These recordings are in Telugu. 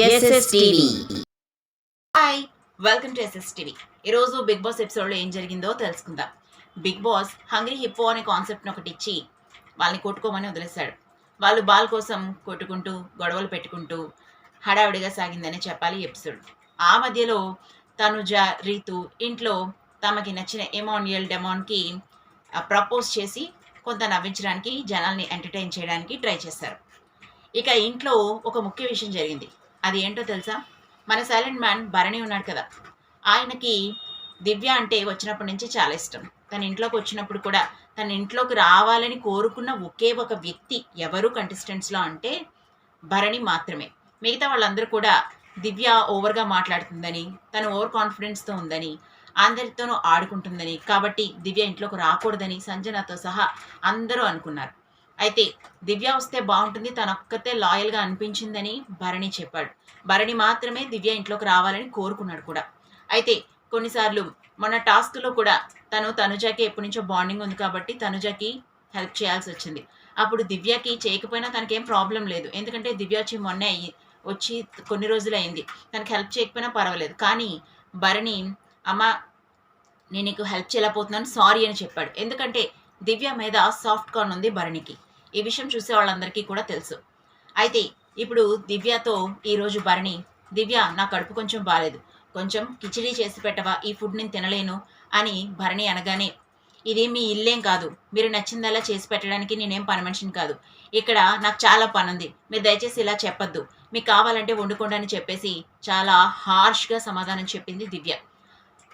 SSTV. Hi, welcome to SSTV. ఈరోజు బిగ్ బాస్ ఎపిసోడ్లో ఏం జరిగిందో తెలుసుకుందాం. బిగ్ బాస్ హంగ్రీ హిప్పో అనే కాన్సెప్ట్ని ఒకటి ఇచ్చి వాళ్ళని కొట్టుకోమని వదిలేశాడు. వాళ్ళు బాల్ కోసం కొట్టుకుంటూ గొడవలు పెట్టుకుంటూ హడావిడిగా సాగిందని చెప్పాలి ఎపిసోడ్. ఆ మధ్యలో తనుజ, రీతు ఇంట్లో తమకి నచ్చిన ఎమాన్యుయల్ డెమాన్కి ప్రపోజ్ చేసి కొంత నవ్వించడానికి, జనాల్ని ఎంటర్టైన్ చేయడానికి ట్రై చేశారు. ఇక ఇంట్లో ఒక ముఖ్య విషయం జరిగింది. అది ఏంటో తెలుసా? మన సైలెంట్ మ్యాన్ భరణి ఉన్నాడు కదా, ఆయనకి దివ్య అంటే వచ్చినప్పటి నుంచి చాలా ఇష్టం. తన ఇంట్లోకి వచ్చినప్పుడు కూడా తన ఇంట్లోకి రావాలని కోరుకున్న ఒకే ఒక వ్యక్తి ఎవరు కంటెస్టెంట్స్లో అంటే భరణి మాత్రమే. మిగతా వాళ్ళందరూ కూడా దివ్య ఓవర్గా మాట్లాడుతుందని, తను ఓవర్ కాన్ఫిడెన్స్తో ఉందని, అందరితోనూ ఆడుకుంటుందని, కాబట్టి దివ్య ఇంట్లోకి రాకూడదని సంజనాతో సహా అందరూ అనుకున్నారు. అయితే దివ్య వస్తే బాగుంటుంది, తనొక్కతే లాయల్గా అనిపించిందని భరణి చెప్పాడు. భరణి మాత్రమే దివ్య ఇంట్లోకి రావాలని కోరుకున్నాడు కూడా. అయితే కొన్నిసార్లు మొన్న టాస్క్లో కూడా తనుజకి ఎప్పటి నుంచో బాండింగ్ ఉంది కాబట్టి తనుజకి హెల్ప్ చేయాల్సి వచ్చింది. అప్పుడు దివ్యకి చేయకపోయినా తనకేం ప్రాబ్లం లేదు, ఎందుకంటే దివ్య వచ్చి కొన్ని రోజులు అయింది. తనకి హెల్ప్ చేయకపోయినా పర్వాలేదు. కానీ భరణి, అమ్మ నేను నీకు హెల్ప్ చేయలేకపోతున్నాను, సారీ అని చెప్పాడు. ఎందుకంటే దివ్య మీద సాఫ్ట్ కార్న్ ఉంది భరణికి. ఈ విషయం చూసే వాళ్ళందరికీ కూడా తెలుసు. అయితే ఇప్పుడు దివ్యతో ఈరోజు భరణి, దివ్య నా కడుపు కొంచెం బాగాలేదు, కొంచెం కిచిడీ చేసి పెట్టవా, ఈ ఫుడ్ నేను తినలేను అని భరణి అనగానే, ఇది మీ ఇల్లేం కాదు, మీరు నచ్చిందలా చేసి పెట్టడానికి నేనేం పని మనిషిని కాదు, ఇక్కడ నాకు చాలా పని ఉంది, మీరు దయచేసి ఇలా చెప్పొద్దు, మీకు కావాలంటే వండుకోండి అని చెప్పేసి చాలా హార్ష్గా సమాధానం చెప్పింది దివ్య.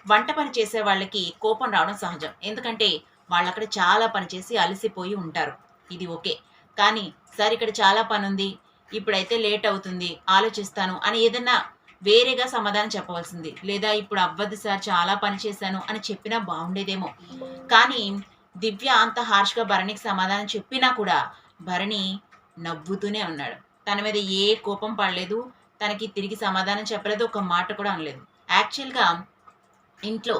వంట పని చేసే వాళ్ళకి కోపం రావడం సహజం, ఎందుకంటే వాళ్ళు అక్కడ చాలా పని చేసి అలసిపోయి ఉంటారు. ఇది ఓకే. కానీ సార్ ఇక్కడ చాలా పని ఉంది, ఇప్పుడైతే లేట్ అవుతుంది, ఆలోచిస్తాను అని ఏదన్నా వేరేగా సమాధానం చెప్పవలసింది. లేదా ఇప్పుడు అవ్వదు సార్, చాలా పని చేశాను అని చెప్పినా బాగుండేదేమో. కానీ దివ్య అంత హార్ష్గా భరణికి సమాధానం చెప్పినా కూడా భరణి నవ్వుతూనే ఉన్నాడు. తన మీద ఏ కోపం పడలేదు, తనకి తిరిగి సమాధానం చెప్పలేదు, ఒక మాట కూడా అనలేదు. యాక్చువల్గా ఇంట్లో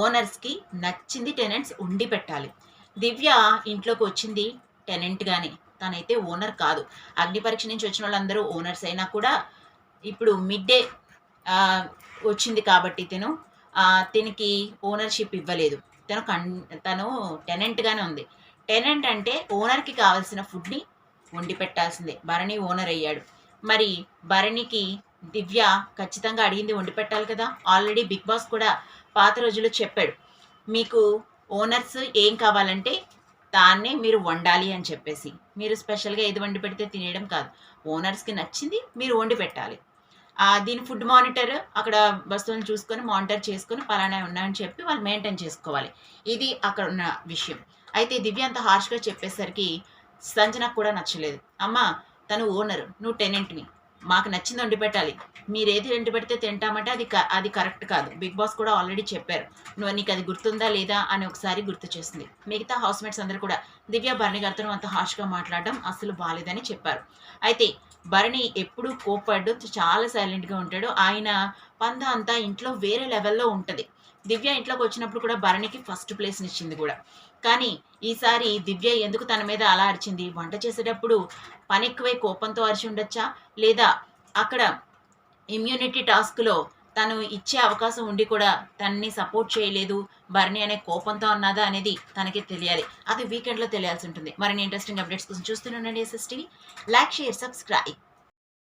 ఓనర్స్కి నచ్చింది టెనెంట్స్ ఉండి పెట్టాలి. దివ్య ఇంట్లోకి వచ్చింది టెనెంట్గానే, తనైతే ఓనర్ కాదు. అగ్ని పరీక్ష నుంచి వచ్చిన వాళ్ళందరూ ఓనర్స్ అయినా కూడా ఇప్పుడు మిడ్ డే వచ్చింది కాబట్టి తినకి ఓనర్షిప్ ఇవ్వలేదు. తను టెనెంట్గానే ఉంది. టెనెంట్ అంటే ఓనర్కి కావాల్సిన ఫుడ్ని వండి పెట్టాల్సిందే. భరణి ఓనర్ అయ్యాడు. మరి భరణికి దివ్య ఖచ్చితంగా అడిగింది వండి పెట్టాలి కదా. ఆల్రెడీ బిగ్ బాస్ కూడా పాత రోజుల్లో చెప్పాడు, మీకు ఓనర్స్ ఏం కావాలంటే దాన్నే మీరు వండాలి అని చెప్పేసి. మీరు స్పెషల్గా ఏది వండి పెడితే తినేయడం కాదు, ఓనర్స్కి నచ్చింది మీరు వండి పెట్టాలి. దీని ఫుడ్ మానిటర్ అక్కడ వస్తువులను చూసుకొని మానిటర్ చేసుకొని పలానా ఉన్నాయని చెప్పి వాళ్ళు మెయింటైన్ చేసుకోవాలి. ఇది అక్కడ ఉన్న విషయం. అయితే దివ్య అంత హార్ష్గా చెప్పేసరికి సంజనకు కూడా నచ్చలేదు. అమ్మ, తను ఓనర్, నువ్వు టెనెంట్ని, మాకు నచ్చింది వండి పెట్టాలి, మీరు ఏది వండి పెడితే తింటామంటే అది కరెక్ట్ కాదు. బిగ్ బాస్ కూడా ఆల్రెడీ చెప్పారు, నీకు అది గుర్తుందా లేదా అని ఒకసారి గుర్తు చేసింది. మిగతా హౌస్మేట్స్ అందరూ కూడా దివ్య భరణి గారితో అంత హార్ష్గా మాట్లాడడం అసలు బాలేదని చెప్పారు. అయితే భరణి ఎప్పుడూ కోప్పడ్డు, చాలా సైలెంట్గా ఉంటాడు. ఆయన పంద అంతా ఇంట్లో వేరే లెవెల్లో ఉంటుంది. దివ్య ఇంట్లోకి వచ్చినప్పుడు కూడా భరణికి ఫస్ట్ ప్లేస్ని ఇచ్చింది కూడా. కానీ ఈసారి దివ్య ఎందుకు తన మీద అలా అరిచింది? వంట చేసేటప్పుడు పని ఎక్కువై కోపంతో అరిచి ఉండొచ్చా, లేదా అక్కడ ఇమ్యూనిటీ టాస్క్లో తను ఇచ్చే అవకాశం ఉండి కూడా తనని సపోర్ట్ చేయలేదు భరణి అనే కోపంతో అన్నదా అనేది తనకి తెలియాలి. అది వీకెండ్లో తెలియాల్సి ఉంటుంది. మరిన్ని ఇంట్రెస్టింగ్ అప్డేట్స్ కోసం చూస్తూనే ఉండండి ఎస్ఎస్టీవీ. Like, share, subscribe.